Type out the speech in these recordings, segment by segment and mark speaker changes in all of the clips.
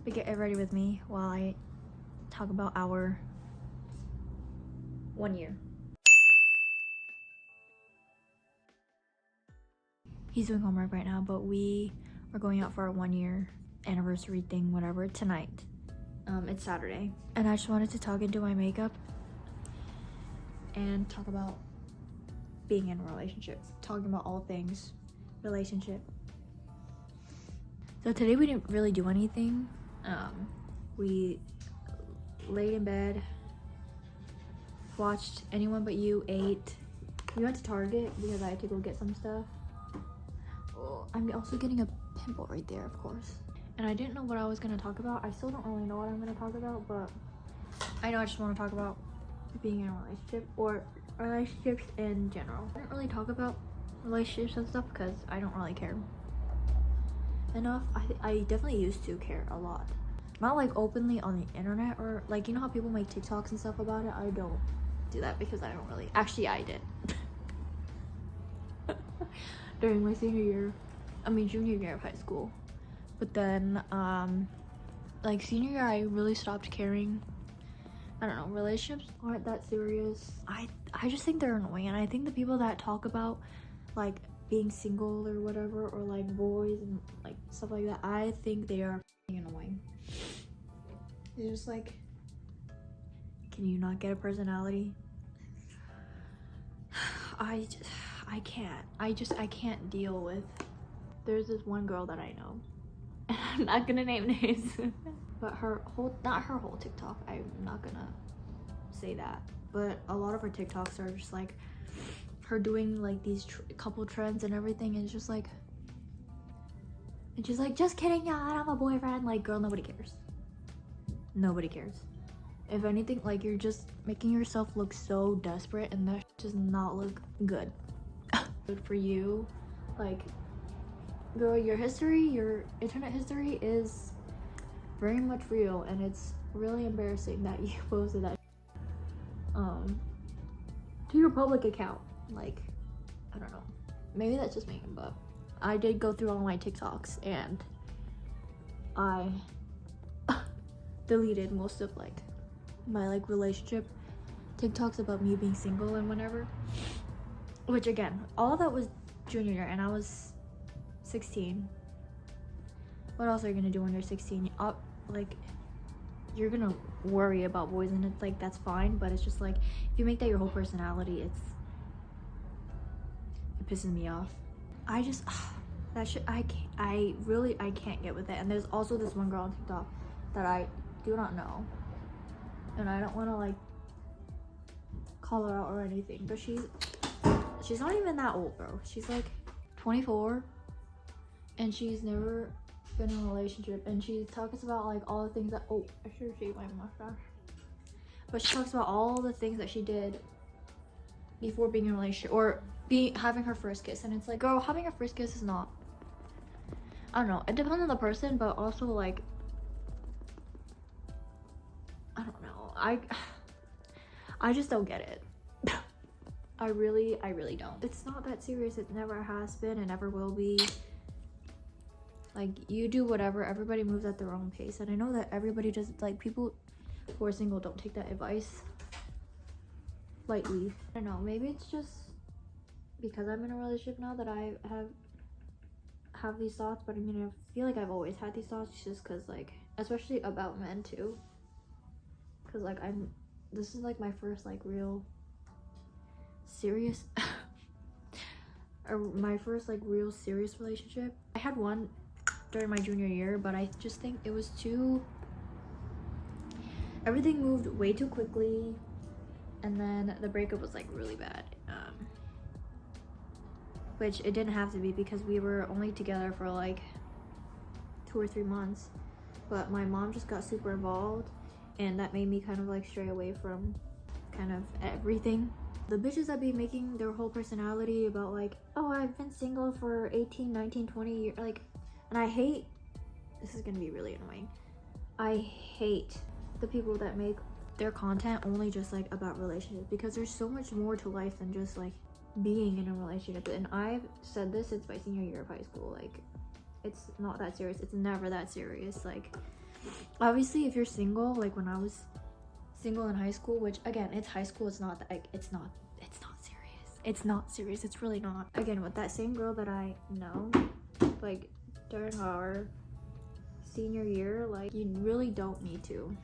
Speaker 1: But get ready with me while I talk about our 1 year. He's doing homework right now, but we are going out for our 1 year anniversary thing, whatever, tonight. It's Saturday. And I just wanted to talk into my makeup and talk about being in a relationship. Talking about all things relationship. So today we didn't really do anything. We laid in bed, watched Anyone But You, ate. We went to Target because I had to go get some stuff. Oh, I'm also getting a pimple right there, of course. And I didn't know what I was gonna talk about. I still don't really know what I'm gonna talk about, but I know I just want to talk about being in a relationship or relationships in general. I don't really talk about relationships and stuff because I don't really care enough. I definitely used to care a lot. Not like openly on the internet or like, you know how people make TikToks and stuff about it? I don't do that because I don't really, actually I did. During my junior year of high school. But then, like senior year, I really stopped caring. I don't know, relationships aren't that serious. I just think they're annoying, and I think the people that talk about like being single or whatever, or like boys and like stuff like that, I think they are annoying. It's just like, can you not get a personality? I can't deal with. There's this one girl that I know, and I'm not gonna name names, but not her whole TikTok, I'm not gonna say that, but a lot of her TikToks are just like her doing like these couple trends and everything, and it's just like, and she's like, just kidding, yeah, I don't have a boyfriend. Like, girl, nobody cares. Nobody cares. If anything, like, you're just making yourself look so desperate, and that does not look good. Good for you. Like, girl, your internet history is very much real, and it's really embarrassing that you posted that to your public account. Like, I don't know, maybe that's just me, but I did go through all my TikToks and I deleted most of like my like relationship TikToks about me being single and whatever, which again, all of that was junior year and I was 16. What else are you gonna do when you're 16? Like, you're gonna worry about boys, and it's like, that's fine, but it's just like, if you make that your whole personality, it pisses me off. I just that shit, I can't get with it. And there's also this one girl on TikTok that I do not know, and I don't want to like call her out or anything, but she's not even that old, bro. She's like 24, and she's never been in a relationship, and she talks about like all the things that, oh, I should have shaved my mustache, but she talks about all the things that she did before being in a relationship or having her first kiss, and it's like, girl, having a first kiss is not, I don't know, it depends on the person, but also like, I don't know, I just don't get it. I really don't. It's not that serious. It never has been and never will be. Like, you do whatever, everybody moves at their own pace, and I know that everybody does, like, people who are single don't take that advice lightly. I don't know, maybe it's just because I'm in a relationship now that I have these thoughts, but I mean, I feel like I've always had these thoughts, just because, like, especially about men too, because like this is like my first like real serious or my first like real serious relationship. I had one during my junior year, but I just think it was everything moved way too quickly, and then the breakup was like really bad, which it didn't have to be because we were only together for like 2 or 3 months, but my mom just got super involved, and that made me kind of like stray away from kind of everything. The bitches that be making their whole personality about like, oh, I've been single for 18, 19, 20 years, like, and I hate, this is gonna be really annoying, I hate the people that make their content only just like about relationships, because there's so much more to life than just like being in a relationship. And I've said this since my senior year of high school, like, it's not that serious. It's never that serious. Like, Obviously, if you're single, like when I was single in high school, which again, it's high school, it's not like it's not serious. It's not serious. It's really not. Again, with that same girl that I know, like during our senior year, like you really don't need to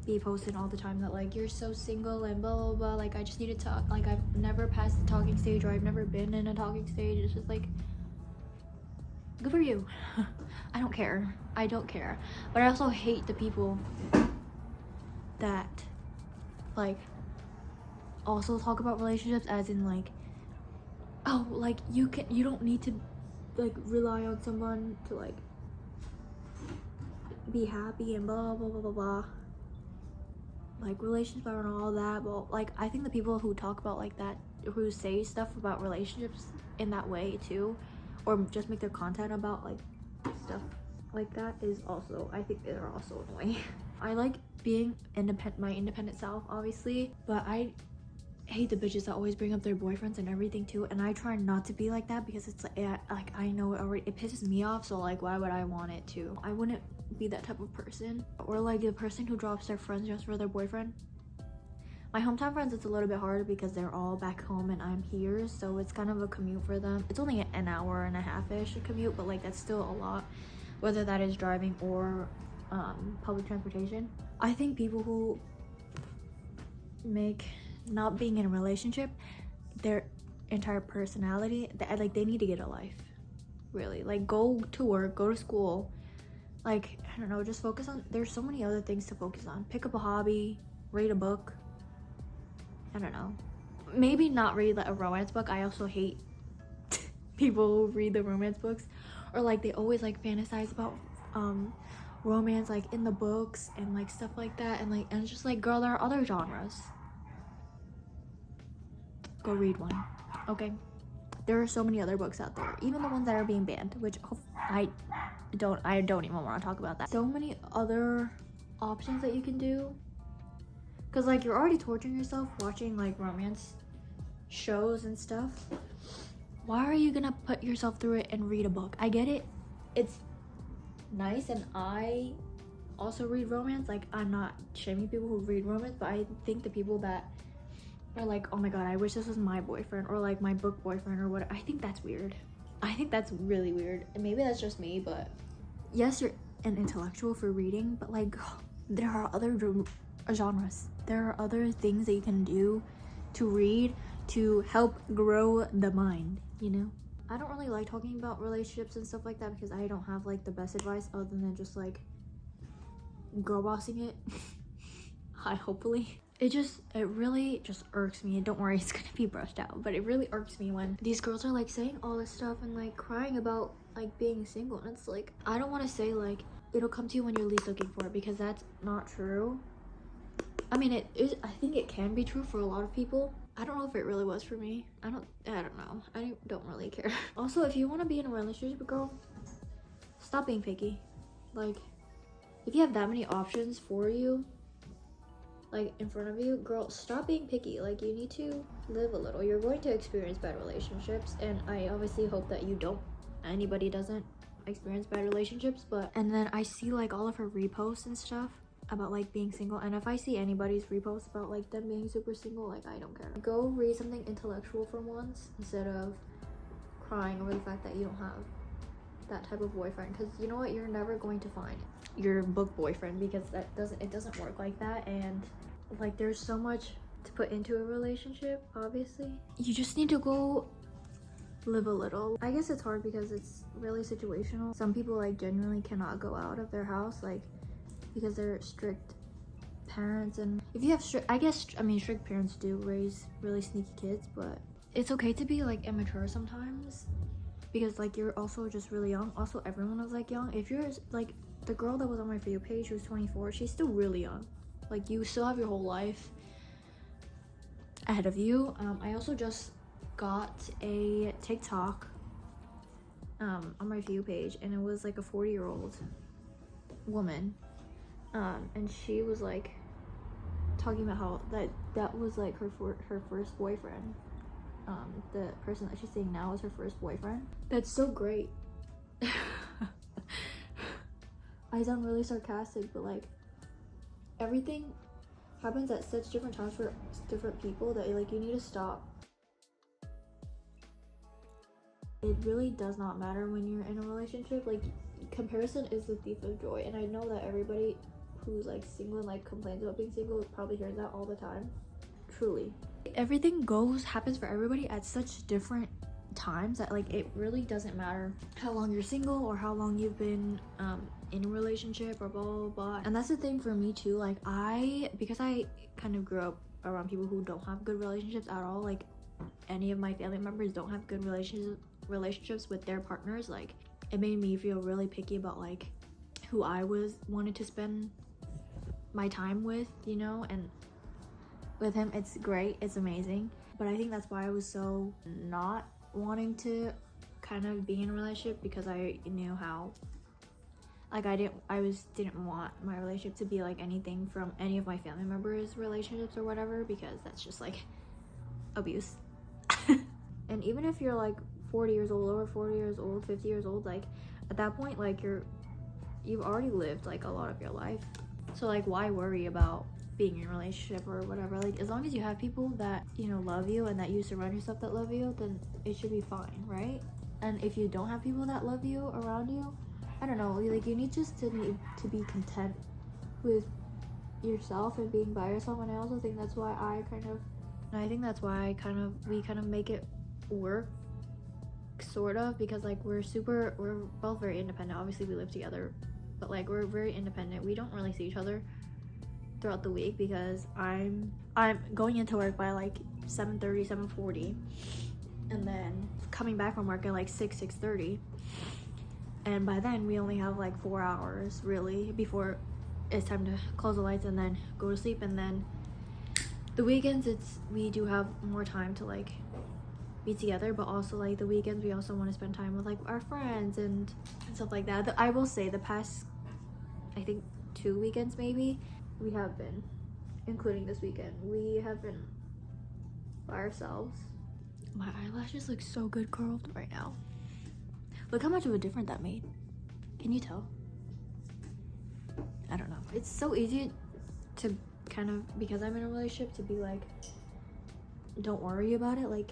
Speaker 1: be posting all the time that like you're so single and blah blah blah. Like I just need to talk. Like I've never passed the talking stage, or I've never been in a talking stage. It's just like, good for you. I don't care. I don't care. But I also hate the people that like also talk about relationships as in like, oh, like you don't need to like rely on someone to like be happy and blah blah blah blah blah. Like relationships and all that. But like I think the people who talk about like that, who say stuff about relationships in that way too, or just make their content about like stuff like that, is also, I think they're also annoying. I like being my independent self, obviously, but I hate the bitches that always bring up their boyfriends and everything too, and I try not to be like that because it's like I know it already, it pisses me off, so like why would I want it to? I wouldn't be that type of person. Or like the person who drops their friends just for their boyfriend. My hometown friends, it's a little bit harder because they're all back home and I'm here, so it's kind of a commute for them. It's only an hour and a half-ish commute, but like that's still a lot, whether that is driving or public transportation. I think people who make not being in a relationship their entire personality, like they need to get a life, really. Like go to work, go to school, like I don't know, just focus on, there's so many other things to focus on. Pick up a hobby, read a book, I don't know, maybe not read like a romance book. I also hate people who read the romance books, or like they always like fantasize about romance like in the books and like stuff like that, and it's just like, girl, there are other genres. Go read one, okay? There are so many other books out there, even the ones that are being banned, which I don't even want to talk about that. So many other options that you can do, because like you're already torturing yourself watching like romance shows and stuff. Why are you gonna put yourself through it and read a book? I get it, it's nice, and I also read romance. Like I'm not shaming people who read romance, but I think the people that are like, oh my god, I wish this was my boyfriend, or like my book boyfriend, or what, I think that's weird. I think that's really weird, and maybe that's just me, but yes, you're an intellectual for reading, but like there are other genres. There are other things that you can do to read to help grow the mind, you know? I don't really like talking about relationships and stuff like that because I don't have like the best advice other than just like girl bossing it. Hopefully. It really just irks me, and don't worry, it's gonna be brushed out, but it really irks me when these girls are like saying all this stuff and like crying about like being single, and it's like, I don't want to say like it'll come to you when you're least looking for it, because that's not true. I mean, it is, I think it can be true for a lot of people. I don't know if it really was for me. I don't know. I don't really care. Also, if you want to be in a relationship, girl, stop being picky. Like, if you have that many options for you, like in front of you, girl, stop being picky. Like, you need to live a little. You're going to experience bad relationships, and I obviously hope that anybody doesn't experience bad relationships. But, and then I see like all of her reposts and stuff about like being single, and if I see anybody's reposts about like them being super single, like I don't care. Go read something intellectual for once instead of crying over the fact that you don't have that type of boyfriend, because you know what, you're never going to find your book boyfriend, because it doesn't work like that. And like there's so much to put into a relationship. Obviously you just need to go live a little. I guess it's hard because it's really situational. Some people like genuinely cannot go out of their house, like because they're strict parents, and if you have strict parents do raise really sneaky kids, but it's okay to be like immature sometimes, because like you're also just really young. Also, everyone was like young. If you're like the girl that was on my For You page who was 24, she's still really young. Like, you still have your whole life ahead of you. I also just got a TikTok on my For You page, and it was like a 40-year-old woman, and she was like talking about how that was like her first boyfriend. The person that she's seeing now is her first boyfriend. That's so great. I sound really sarcastic, but like everything happens at such different times for different people that like you need to stop. It really does not matter when you're in a relationship. Like, comparison is the thief of joy, and I know that everybody who's like single and like complains about being single probably hears that all the time. Truly, everything happens for everybody at such different times that like it really doesn't matter how long you're single or how long you've been in a relationship or blah blah blah. And that's the thing for me too. Like, because I kind of grew up around people who don't have good relationships at all. Like, any of my family members don't have good relationships with their partners. Like, it made me feel really picky about like who I wanted to spend my time with, you know. And with him, it's great, it's amazing, but I think that's why I was so not wanting to kind of be in a relationship, because I knew how like I didn't want my relationship to be like anything from any of my family members' relationships or whatever, because that's just like abuse. And even if you're like 40 years old, over 40 years old, 50 years old, like at that point, like you've already lived like a lot of your life, so like why worry about being in a relationship or whatever? Like, as long as you have people that, you know, love you and that you surround yourself that love you, then it should be fine, right? And if you don't have people that love you around you, I don't know, like you need just to be content with yourself and being by yourself. And I also think that's why we kind of make it work, sort of, because like we're both very independent. Obviously we live together, but like we're very independent. We don't really see each other throughout the week, because I'm going into work by like 7:30, 7:40, and then coming back from work at like 6:30, and by then we only have like 4 hours really before it's time to close the lights and then go to sleep. And then the weekends, we do have more time to like be together, but also like the weekends we also want to spend time with like our friends and stuff like that. I will say the past, I think 2 weekends maybe, we have been, including this weekend, we have been by ourselves. My eyelashes look so good curled right now. Look how much of a difference that made. Can you tell? I don't know. It's so easy to kind of, because I'm in a relationship, to be like, don't worry about it, like,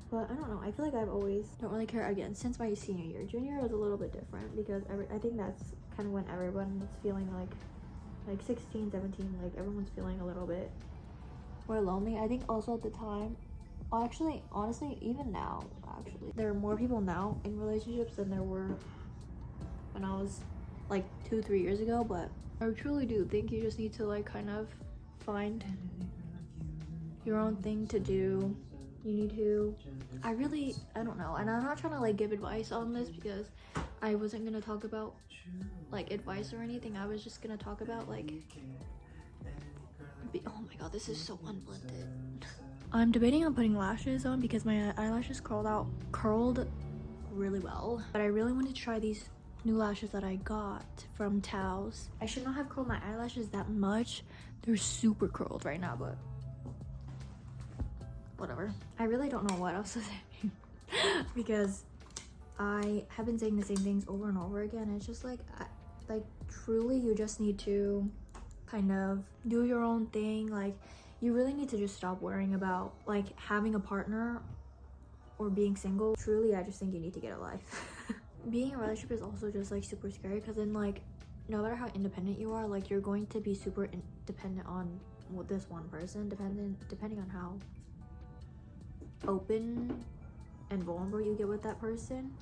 Speaker 1: but I don't know. I feel like I've always don't really care, again, since my senior year. Junior was a little bit different, because I think that's kind of when everyone is feeling like 16, 17, like everyone's feeling a little bit more lonely. I think also at the time, actually, honestly, even now, actually, there are more people now in relationships than there were when I was like 2-3 years ago. But I truly do think you just need to like kind of find your own thing to do. You need to, I don't know, and I'm not trying to like give advice on this, because I wasn't gonna talk about like advice or anything. I was just gonna talk about like oh my god, this is so unblended. I'm debating on putting lashes on, because my eyelashes curled really well, but I really wanted to try these new lashes that I got from Taos. I should not have curled my eyelashes that much. They're super curled right now, but whatever. I really don't know what else to say because I have been saying the same things over and over again. It's just like truly, you just need to kind of do your own thing. Like, you really need to just stop worrying about like having a partner or being single. Truly, I just think you need to get a life. Being in a relationship is also just like super scary, because then like no matter how independent you are, like you're going to be super dependent on this one person, depending on how open and vulnerable you get with that person.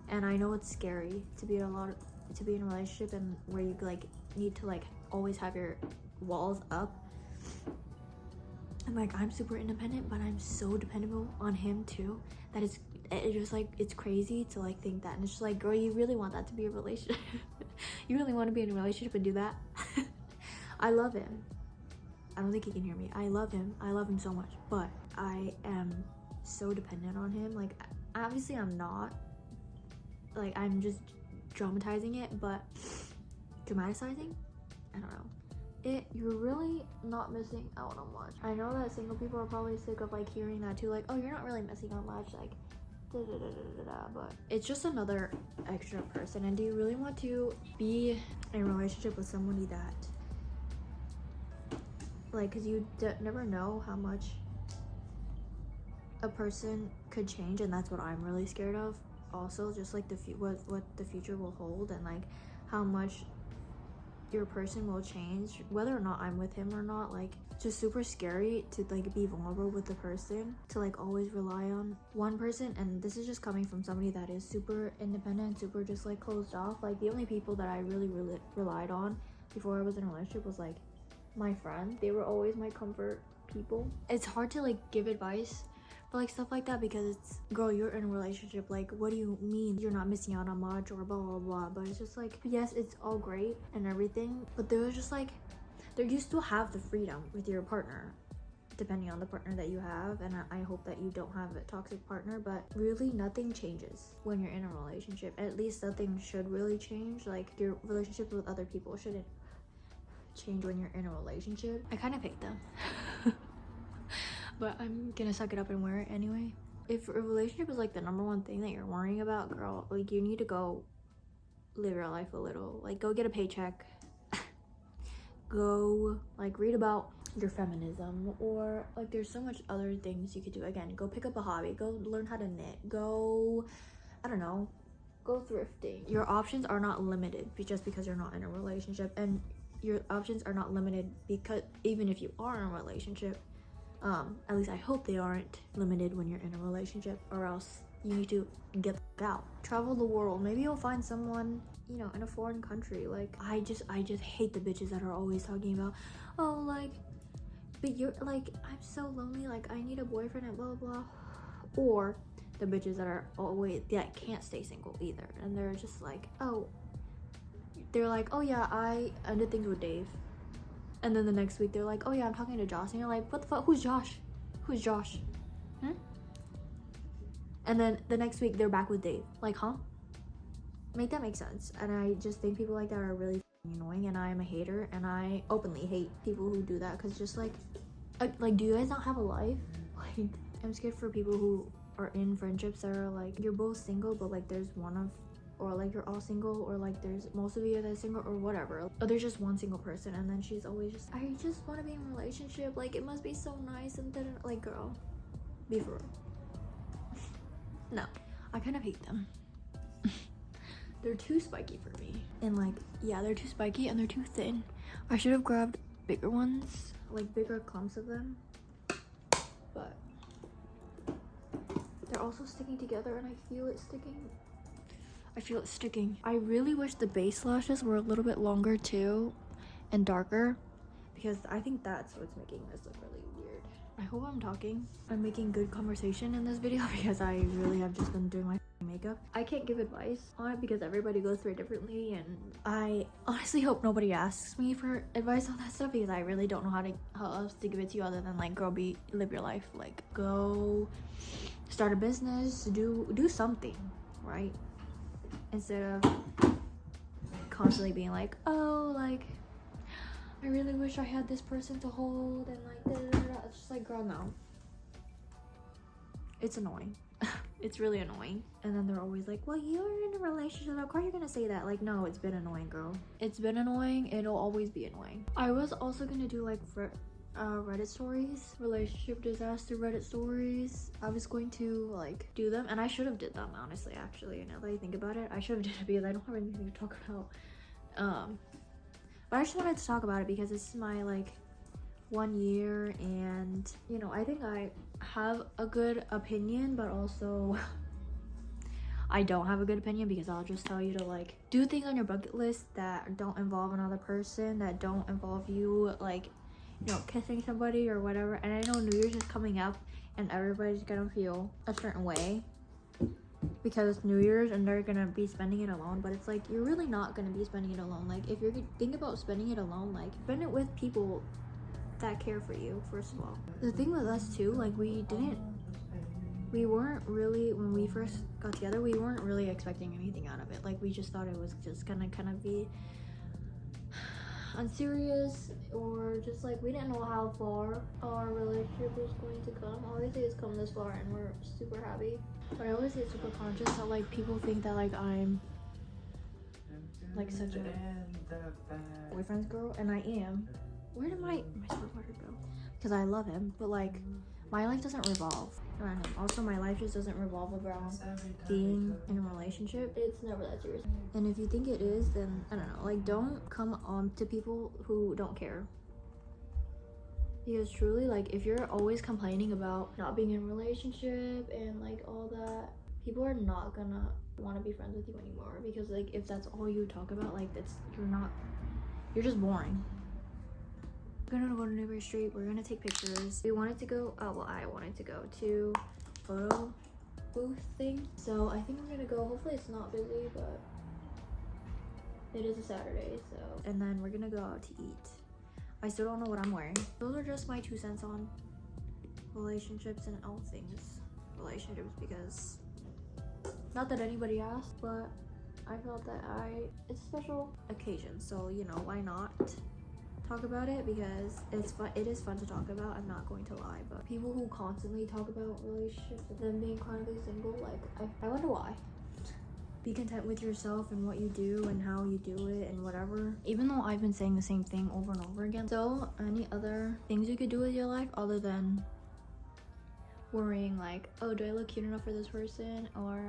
Speaker 1: And I know it's scary to be in a relationship and where you like need to like always have your walls up. And like, I'm super independent, but I'm so dependable on him too, that it's just like, it's crazy to like think that. And it's just like, girl, you really want that to be a relationship? You really want to be in a relationship and do that? I love him. I don't think he can hear me. I love him so much, but I am so dependent on him. Like, obviously I'm not, like, I'm just dramatizing it, but dramatizing, I don't know. You're really not missing out on much. I know that single people are probably sick of like hearing that too, like, oh, you're not really missing out much, like but it's just another extra person. And do you really want to be in a relationship with somebody that, like, because you never know how much a person could change, and that's what I'm really scared of also, just like what the future will hold, and like how much your person will change whether or not I'm with him or not. Like, just super scary to like be vulnerable with the person, to like always rely on one person. And this is just coming from somebody that is super independent, super just like closed off. Like, the only people that I really relied on before I was in a relationship was like my friend. They were always my comfort people. It's hard to like give advice but like stuff like that, because it's, girl, you're in a relationship, like what do you mean you're not missing out on much or blah blah blah. But it's just like, yes, it's all great and everything, but there was just like, there you still have the freedom with your partner, depending on the partner that you have. And I hope that you don't have a toxic partner, but really nothing changes when you're in a relationship. At least nothing should really change. Like, your relationship with other people shouldn't change when you're in a relationship. I kind of hate them. But I'm gonna suck it up and wear it anyway. If a relationship is like the #1 thing that you're worrying about, girl, like you need to go live your life a little. Like, go get a paycheck. Go like read about your feminism, or like there's so much other things you could do. Again, go pick up a hobby, go learn how to knit, go, I don't know, go thrifting. Your options are not limited just because you're not in a relationship, and your options are not limited because even if you are in a relationship, at least I hope they aren't limited when you're in a relationship, or else you need to get out. Travel the world. Maybe you'll find someone, you know, in a foreign country. Like, I just hate the bitches that are always talking about, oh, like, but you're like, I'm so lonely, like I need a boyfriend and blah blah. Or the bitches that are always, that can't stay single either, and they're just like, oh, they're like, oh yeah, I ended things with Dave. And then the next week they're like, oh yeah, I'm talking to Josh. And you're like, what the fuck? Who's Josh? Who's Josh? And then the next week they're back with Dave. Like, huh? Make that make sense. And I just think people like that are really annoying, and I am a hater, and I openly hate people who do that, because just like, do you guys not have a life? Like, I'm scared for people who are in friendships that are like, you're both single, but like there's one of, or like you're all single, or like there's most of you that are single, or whatever, or there's just one single person, and then she's always just, I just want to be in a relationship, like it must be so nice, and then like, girl, be for real. No, I kind of hate them. They're too spiky for me, and like, yeah, they're too spiky and they're too thin. I should have grabbed bigger ones, like bigger clumps of them, but they're also sticking together, and I feel it sticking. I really wish the base lashes were a little bit longer too and darker, because I think that's what's making this look really weird. I hope I'm making good conversation in this video, because I really have just been doing my makeup. I can't give advice on it because everybody goes through it differently, and I honestly hope nobody asks me for advice on that stuff, because I really don't know how else to give it to you other than like, girl, live your life. Like, go start a business, do something, right? Instead of constantly being like, oh, like, I really wish I had this person to hold, and like, da, da, da. It's just like, girl, no. It's annoying. It's really annoying. And then they're always like, well, you're in a relationship, of course you're gonna say that. Like, no, it's been annoying, girl. It's been annoying. It'll always be annoying. I was also gonna do like Reddit stories, relationship disaster Reddit stories. I was going to like do them, and I should have did them, honestly, actually, now that I think about it. I should have did it because I don't have anything to talk about. But I just wanted to talk about it because this is my like 1 year, and you know, I think I have a good opinion, but also I don't have a good opinion, because I'll just tell you to like do things on your bucket list that don't involve another person, that don't involve you, like, you know, kissing somebody or whatever. And I know New Year's is coming up, and everybody's gonna feel a certain way because it's New Year's and they're gonna be spending it alone, but it's like, you're really not gonna be spending it alone. Like, if you're thinking about spending it alone, like, spend it with people that care for you, first of all. The thing with us too, like, we weren't really, when we first got together, we weren't really expecting anything out of it. Like, we just thought it was just gonna kind of be unserious, or just like, we didn't know how far our relationship was going to come. Obviously it's come this far and we're super happy. But I always get super conscious that like people think that like I'm like such a boyfriend's girl, and I am. Where did my sport water go? Because I love him, but like my life doesn't revolve around him. Also, my life just doesn't revolve around being in a relationship. It's never that serious. And if you think it is, then I don't know. Like, don't come on to people who don't care. Because truly, like, if you're always complaining about not being in a relationship and like all that, people are not gonna want to be friends with you anymore. Because like, if that's all you talk about, like, you're just boring. We're gonna go to Newbury Street. We're gonna take pictures. We wanted to go, I wanted to go to photo booth thing. So I think we're gonna go. Hopefully it's not busy, but it is a Saturday, so. And then we're gonna go out to eat. I still don't know what I'm wearing. Those are just my 2 cents on relationships and all things relationships, because not that anybody asked, but I felt that it's a special occasion, so you know, why not talk about it? Because it's fun. It is fun to talk about, I'm not going to lie. But people who constantly talk about relationships and them being chronically single, like I wonder why. Be content with yourself and what you do and how you do it and whatever. Even though I've been saying the same thing over and over again. So any other things you could do with your life other than worrying like, oh, do I look cute enough for this person, or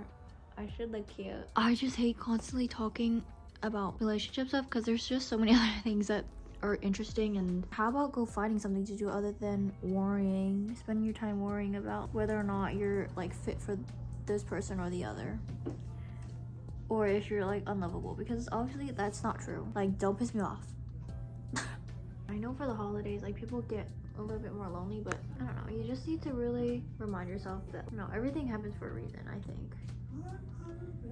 Speaker 1: I should look cute. I just hate constantly talking about relationship stuff because there's just so many other things that are interesting. And how about go finding something to do other than spending your time worrying about whether or not you're like fit for this person or the other, or if you're like unlovable, because obviously that's not true. Like, don't piss me off. I know for the holidays, like, people get a little bit more lonely, but I don't know, you just need to really remind yourself that, you know, everything happens for a reason. I think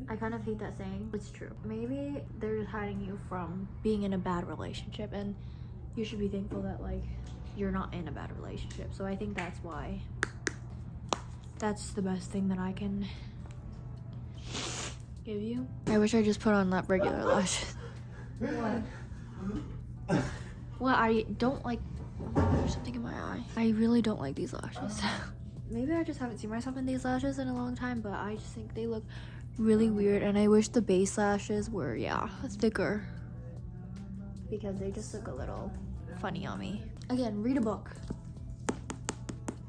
Speaker 1: I kind of hate that saying. It's true. Maybe they're just hiding you from being in a bad relationship, and you should be thankful that like you're not in a bad relationship. So I think that's the best thing that I can give you. I wish I just put on that regular lashes. What? Well, I don't like, there's something in my eye. I really don't like these lashes. Maybe I just haven't seen myself in these lashes in a long time, but I just think they look really weird, and I wish the base lashes were, thicker, because they just look a little funny on me. Again, read a book.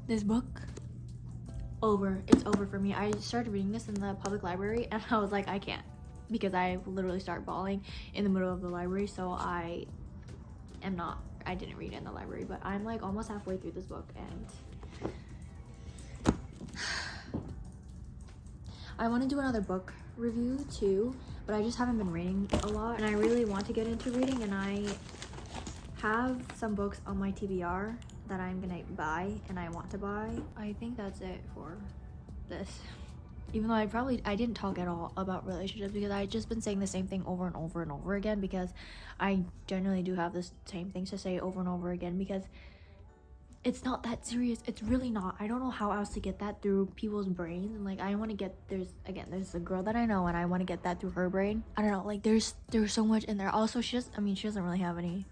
Speaker 1: This book, it's over for me. I started reading this in the public library, and I was like, I can't, because I literally start bawling in the middle of the library. So I didn't read it in the library, but I'm like almost halfway through this book, and I want to do another book review too, but I just haven't been reading a lot, and I really want to get into reading, and I have some books on my TBR that I'm gonna buy and I want to buy. I think that's it for this. Even though I didn't talk at all about relationships, because I've just been saying the same thing over and over and over again, because I generally do have the same things to say over and over again, because it's not that serious. It's really not. I don't know how else to get that through people's brains. And like, I want to get, there's a girl that I know, and I want to get that through her brain. I don't know, like there's so much in there. Also, she doesn't really have any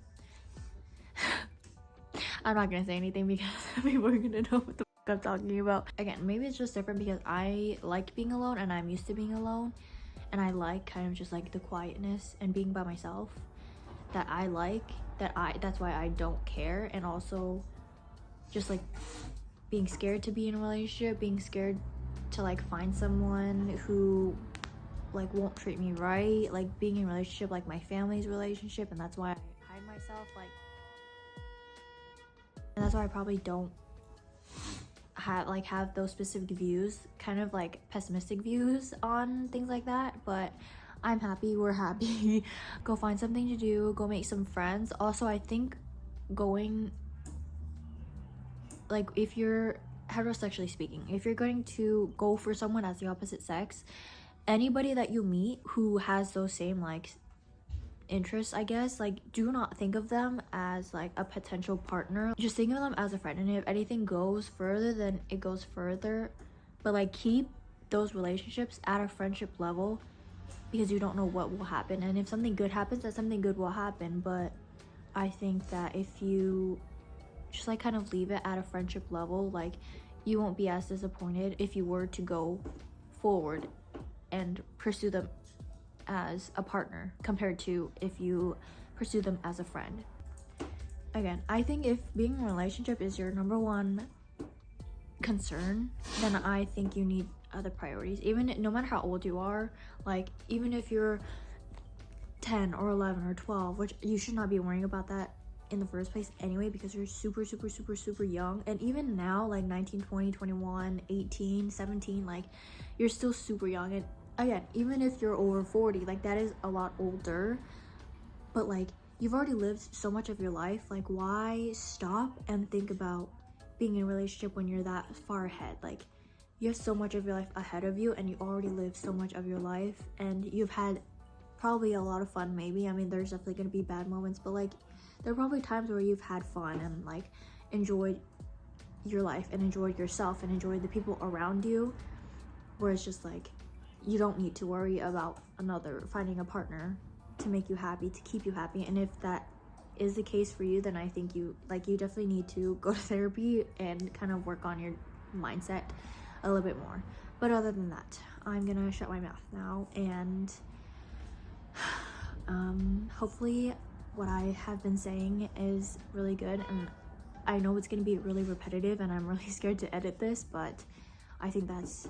Speaker 1: I'm not gonna say anything because people are gonna know what the fuck I'm talking about. Again, maybe it's just different because I like being alone, and I'm used to being alone, and I like kind of just like the quietness and being by myself that I like. That's why I don't care. And also just like being scared to be in a relationship, being scared to like find someone who like won't treat me right, like being in a relationship like my family's relationship, and that's why I hide myself, like, and that's why I probably don't have those specific views, kind of like pessimistic views on things like that. But I'm happy, we're happy. Go find something to do, go make some friends. Also, I think going, like, if you're heterosexually speaking, if you're going to go for someone as the opposite sex, anybody that you meet who has those same like interests, I guess, like, do not think of them as like a potential partner. Just think of them as a friend, and if anything goes further, then it goes further. But like, keep those relationships at a friendship level, because you don't know what will happen, and if something good happens, then something good will happen. But I think that if you just like kind of leave it at a friendship level, like, you won't be as disappointed if you were to go forward and pursue them as a partner compared to if you pursue them as a friend. Again, I think if being in a relationship is your number one concern, then I think you need other priorities. Even no matter how old you are, like even if you're 10 or 11 or 12, which you should not be worrying about that in the first place anyway, because you're super young. And even now, like 19, 20, 21, 18, 17, like you're still super young. And again, even if you're over 40, like that is a lot older, but like you've already lived so much of your life. Like why stop and think about being in a relationship when you're that far ahead? Like you have so much of your life ahead of you, and you already lived so much of your life, and you've had probably a lot of fun. Maybe, I mean, there's definitely gonna be bad moments, but like there are probably times where you've had fun and like enjoyed your life and enjoyed yourself and enjoyed the people around you, where it's just like you don't need to worry about finding a partner to make you happy, to keep you happy. And if that is the case for you, then I think you definitely need to go to therapy and kind of work on your mindset a little bit more. But other than that, I'm gonna shut my mouth now, and hopefully what I have been saying is really good. And I know it's gonna be really repetitive, and I'm really scared to edit this, but I think that's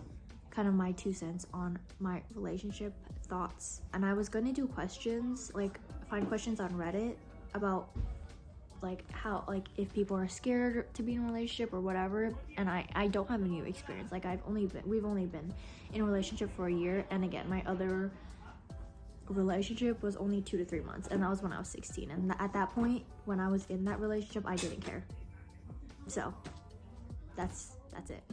Speaker 1: kind of my 2 cents on my relationship thoughts. And I was gonna do questions, like find questions on Reddit about like how, like if people are scared to be in a relationship or whatever. And I don't have any experience. Like we've only been in a relationship for a year, and again, my other relationship was only 2 to 3 months, and that was when I was 16. And at that point, when I was in that relationship, I didn't care. So that's it.